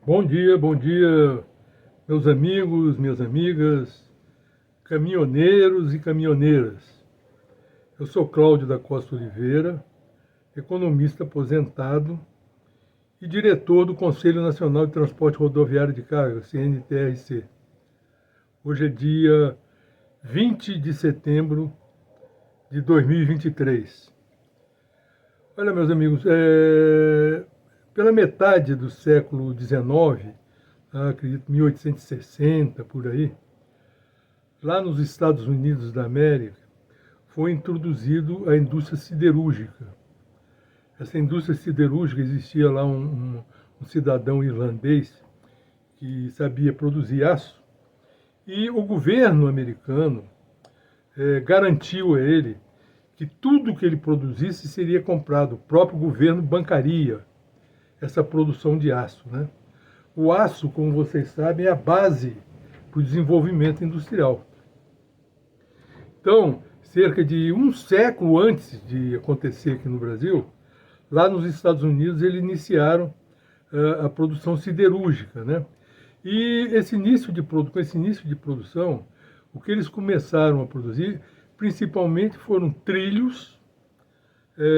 bom dia, meus amigos, minhas amigas, caminhoneiros e caminhoneiras. Eu sou Cláudio da Costa Oliveira, economista aposentado e diretor do Conselho Nacional de Transporte Rodoviário de Carga, CNTRC. Hoje é dia 20 de setembro de 2023. Olha, meus amigos, pela metade do século XIX, acredito 1860, por aí, lá nos Estados Unidos da América, foi introduzido a indústria siderúrgica. Essa indústria siderúrgica, existia lá um cidadão irlandês que sabia produzir aço, e o governo americano garantiu a ele que tudo que ele produzisse seria comprado. O próprio governo bancaria essa produção de aço, né? O aço, como vocês sabem, é a base para o desenvolvimento industrial. Então, cerca de um século antes de acontecer aqui no Brasil, lá nos Estados Unidos eles iniciaram a produção siderúrgica, né? E com esse início de produção, o que eles começaram a produzir principalmente foram trilhos,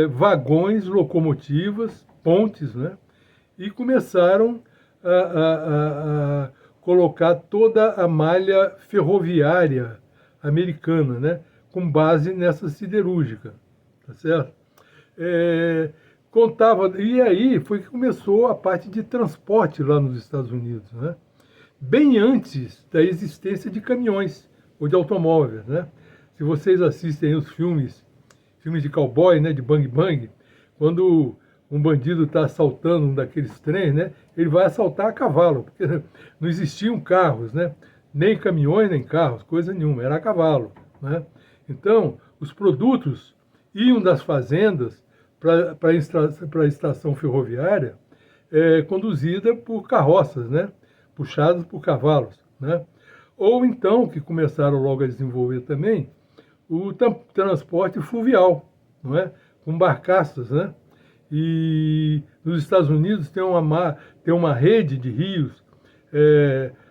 vagões, locomotivas, pontes, né? E começaram a colocar toda a malha ferroviária americana, né? Com base nessa siderúrgica, tá certo? E aí foi que começou a parte de transporte lá nos Estados Unidos, né? Bem antes da existência de caminhões ou de automóveis, né? Se vocês assistem os filmes de cowboy, né, de bang bang, quando um bandido está assaltando um daqueles trens, né, ele vai assaltar a cavalo, porque não existiam carros, né, nem caminhões, nem carros, coisa nenhuma, era a cavalo, né? Então, os produtos iam das fazendas para a estação ferroviária, conduzida por carroças, né, puxadas por cavalos, né? Ou então, que começaram logo a desenvolver também, o transporte fluvial, não é? Com barcaças, né? E nos Estados Unidos tem uma rede de rios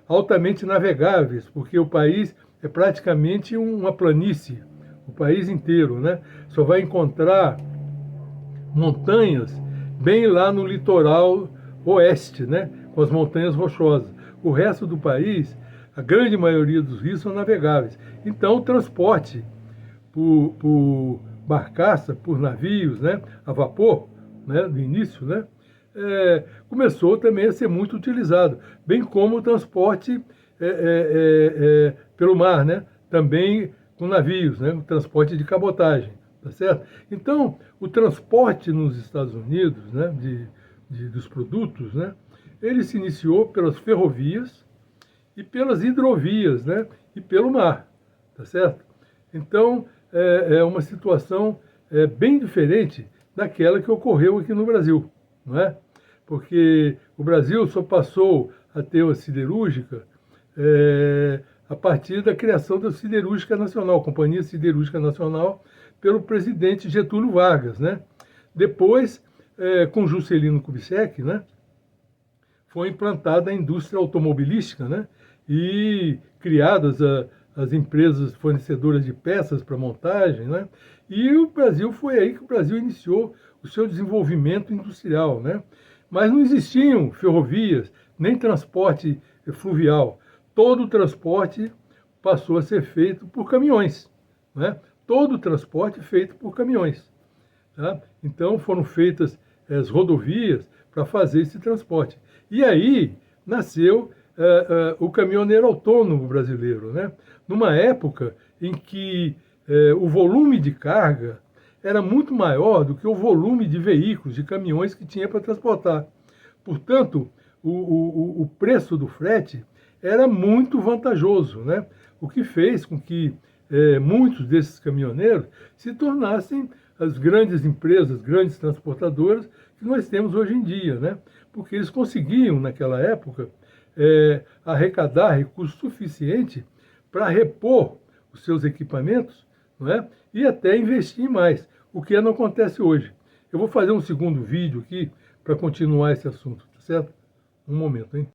altamente navegáveis, porque o país é praticamente uma planície, o país inteiro, né? Só vai encontrar montanhas bem lá no litoral oeste, né? Com as montanhas rochosas. O resto do país, a grande maioria dos rios são navegáveis. Então, o transporte por barcaça, por navios, né, a vapor, né, no início, né, começou também a ser muito utilizado, bem como o transporte pelo mar, né, também com navios, né, o transporte de cabotagem, tá certo? Então, o transporte nos Estados Unidos, né, dos produtos, né, ele se iniciou pelas ferrovias e pelas hidrovias, né, e pelo mar, tá certo? Então, é uma situação bem diferente daquela que ocorreu aqui no Brasil, não é? Porque o Brasil só passou a ter a siderúrgica a partir da criação da Siderúrgica Nacional, Companhia Siderúrgica Nacional, pelo presidente Getúlio Vargas, né? Depois, com Juscelino Kubitschek, né, foi implantada a indústria automobilística, né, e criadas as empresas fornecedoras de peças para montagem, né? E o Brasil foi aí que o Brasil iniciou o seu desenvolvimento industrial, né? Mas não existiam ferrovias, nem transporte fluvial. Todo o transporte passou a ser feito por caminhões, né? Todo o transporte feito por caminhões, tá? Então foram feitas as rodovias para fazer esse transporte. E aí nasceu o caminhoneiro autônomo brasileiro, né? Numa época em que o volume de carga era muito maior do que o volume de veículos, de caminhões que tinha para transportar. Portanto, o preço do frete era muito vantajoso, né? O que fez com que muitos desses caminhoneiros se tornassem as grandes empresas, grandes transportadoras que nós temos hoje em dia, né? Porque eles conseguiam, naquela época, arrecadar recurso suficiente para repor os seus equipamentos, não é? E até investir mais, o que não acontece hoje. Eu vou fazer um segundo vídeo aqui para continuar esse assunto, tá certo? Um momento, hein?